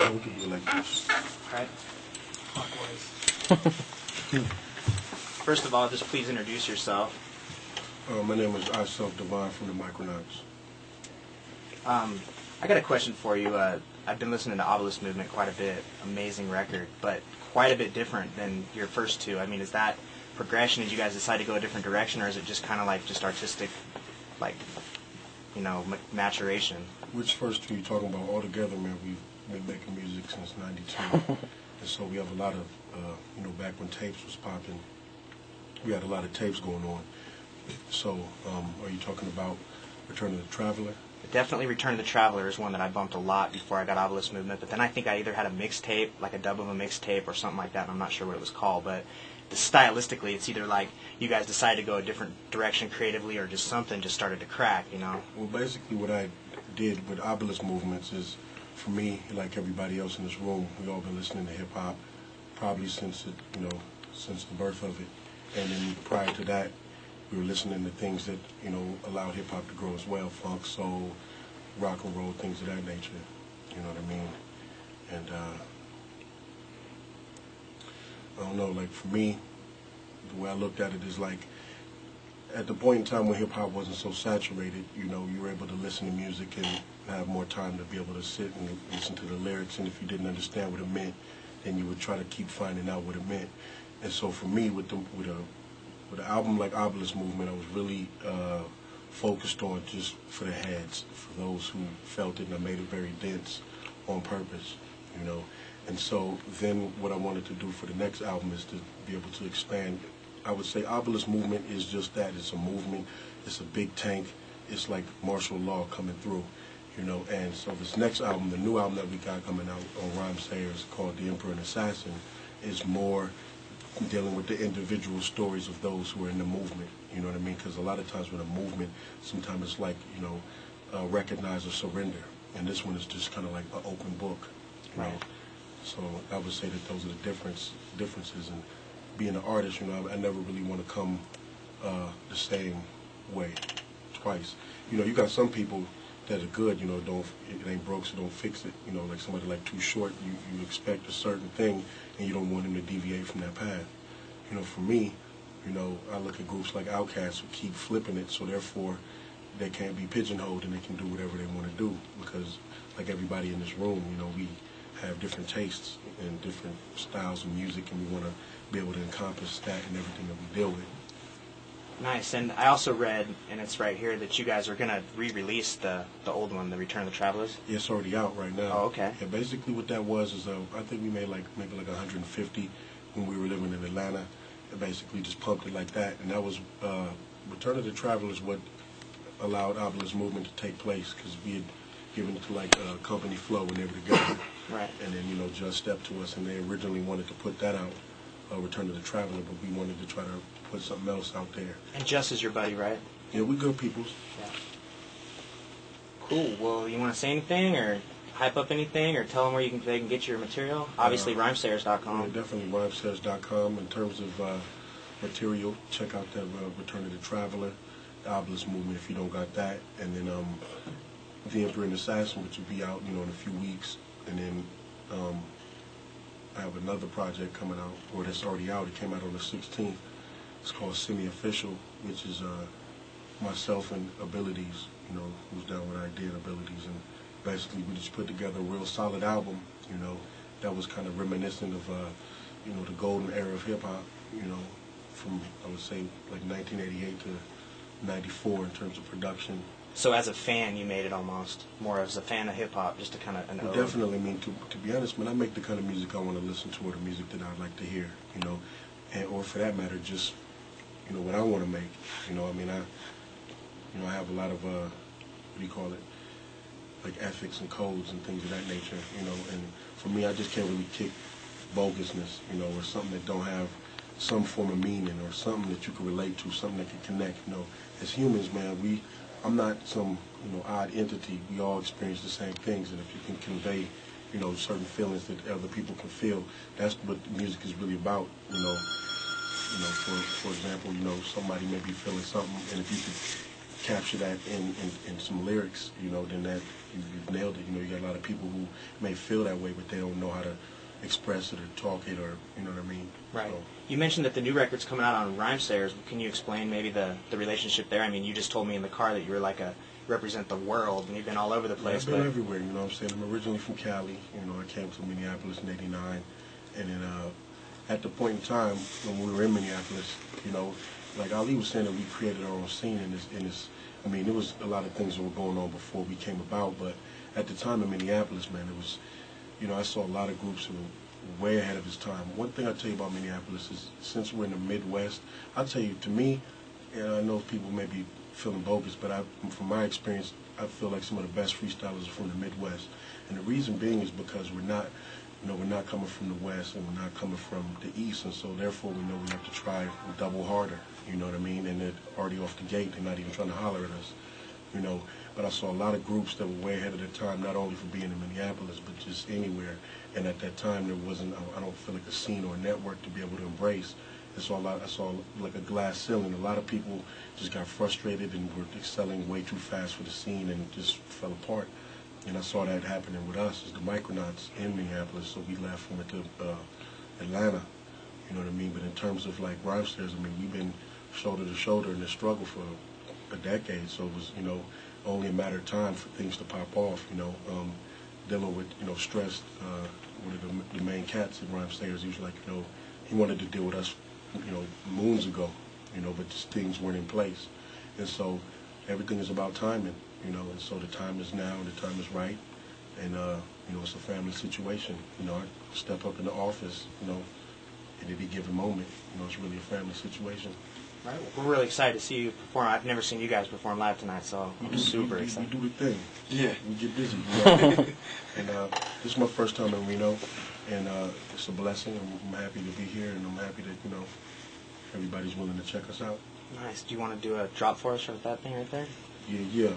We could do it like this. Alright. First of all, just please introduce yourself. My name is Devine from the Micronauts. I got a question for you. I've been listening to Obelisk Movement quite a bit. Amazing record, but quite a bit different than your first two. I mean, is that progression? Did you guys decide to go a different direction, or is it just kind of like just artistic, like, you know, maturation? Which first two are you talking about? Altogether, man, we've been making music since '92. And so we have a lot of, back when tapes was popping, we had a lot of tapes going on. So, are you talking about Return of the Traveler? Definitely Return of the Traveler is one that I bumped a lot before I got Obelisk Movement, but then I think I either had a mixtape, like a dub of a mixtape or something like that, and I'm not sure what it was called, but stylistically it's either like you guys decided to go a different direction creatively or just something just started to crack, you know? Well, basically what I did with Obelisk Movements is, for me, like everybody else in this room, we all been listening to hip-hop probably since since the birth of it. And then prior to that, we were listening to things that, allowed hip-hop to grow as well, funk, soul, rock and roll, things of that nature, you know what I mean? And, I don't know, like for me, the way I looked at it is like, at the point in time when hip-hop wasn't so saturated, you were able to listen to music and have more time to be able to sit and listen to the lyrics, and if you didn't understand what it meant, then you would try to keep finding out what it meant. And so for me, with an album like Obelisk Movement, I was really focused on just for the heads, for those who felt it, and I made it very dense on purpose, And so then what I wanted to do for the next album is to be able to expand. I would say Obelisk Movement is just that. It's a movement. It's a big tank. It's like martial law coming through, And so this next album, the new album that we got coming out on Rhyme Sayers called The Emperor and Assassin, is more dealing with the individual stories of those who are in the movement, you know what I mean? Because a lot of times with a movement, sometimes it's like, recognize or surrender. And this one is just kind of like an open book, you know? So I would say that those are the differences. And being an artist, I never really want to come the same way twice. You got some people that are good, it ain't broke, so don't fix it. Like somebody like Too Short, you expect a certain thing, and you don't want him to deviate from that path. For me, I look at groups like Outkast who keep flipping it, so therefore they can't be pigeonholed and they can do whatever they want to do, because like everybody in this room, we have different tastes and different styles of music, and we want to be able to encompass that in everything that we deal with. Nice. And I also read, and it's right here, that you guys are going to re-release the old one, the Return of the Travelers. Yeah, it's already out right now. Oh, okay. Yeah, basically what that was is I think we made maybe 150 when we were living in Atlanta. And basically just pumped it like that. And that was Return of the Travelers what allowed Obelisk Movement to take place, because we had given it to like Company Flow when they were together. Right. And then, Just stepped to us, and they originally wanted to put that out, Return of the Traveler, but we wanted to try to put something else out there. And Just is your buddy, right? Yeah, we good peoples. Yeah. Cool. Well, you want to say anything, or hype up anything, or tell them where they can get your material? Obviously, rhymesayers.com. Yeah, definitely rhymesayers.com. In terms of material, check out that Return of the Traveler, the Obelisk Movement if you don't got that, and then The Emperor and Assassin, which will be out, in a few weeks, and then I have another project coming out, or that's already out. It came out on the 16th. It's called Semi-Official, which is myself and Abilities, who's down with Idea and Abilities, and basically we just put together a real solid album, that was kind of reminiscent of, the golden era of hip-hop, from, I would say, like 1988 to 94 in terms of production. So as a fan, you made it almost more as a fan of hip-hop, just to kind of... Well, definitely. I mean, to be honest, when I make the kind of music I want to listen to, or the music that I'd like to hear, or for that matter, just, what I want to make. I have a lot of, like ethics and codes and things of that nature, and for me, I just can't really kick bogusness, or something that don't have some form of meaning, or something that you can relate to, something that can connect, As humans, man, I'm not some, odd entity. We all experience the same things, and if you can convey, certain feelings that other people can feel, that's what music is really about, For example, somebody may be feeling something, and if you could capture that in some lyrics, you know, then that you've nailed it. You know, you got a lot of people who may feel that way, but they don't know how to express it or talk it, or you know what I mean. Right. So, You mentioned that the new record's coming out on Rhymesayers. Can you explain maybe the relationship there? I mean, you just told me in the car that you were like represent the world, and you've been all over the place. I've been everywhere, you know what I'm saying? I'm originally from Cali. You know, I came to Minneapolis in '89, and then at the point in time when we were in Minneapolis, you know, like Ali was saying, that we created our own scene in this. I mean, there was a lot of things that were going on before we came about, but at the time in Minneapolis, man, it was, you know, I saw a lot of groups who were way ahead of its time. One thing I'll tell you about Minneapolis is, since we're in the Midwest, I'll tell you, to me, and I know people may be feeling bogus, but from my experience, I feel like some of the best freestylers are from the Midwest. And the reason being is because we're not, you know, we're not coming from the West, and we're not coming from the East, and so therefore we know we have to try double harder, you know what I mean? And they're already off the gate, they're not even trying to holler at us, you know. But I saw a lot of groups that were way ahead of their time, not only for being in Minneapolis, but just anywhere. And at that time, there wasn't, I don't feel like a scene or a network to be able to embrace. And so I saw like a glass ceiling. A lot of people just got frustrated and were excelling way too fast for the scene and just fell apart. And I saw that happening with us as the Micronauts in Minneapolis, so we left and went to Atlanta, you know what I mean? But in terms of like Rhymesayers, I mean, we've been shoulder to shoulder in this struggle for a decade, so it was, you know, only a matter of time for things to pop off, you know. Dealing with, you know, Stress, one of the main cats in Rhymesayers, he was like, you know, he wanted to deal with us, you know, moons ago, you know, but just things weren't in place. And so everything is about timing, you know, and so the time is now, the time is right, and, you know, it's a family situation. You know, I step up in the office, you know, at any given moment, you know, it's really a family situation. Right. Well, we're really excited to see you perform. I've never seen you guys perform live tonight, so I'm super excited. We do the thing. Yeah. We get busy. You know? And this is my first time in Reno, and it's a blessing. I'm happy to be here, and I'm happy that, you know, everybody's willing to check us out. Nice. Do you want to do a drop for us for that thing right there? Yeah.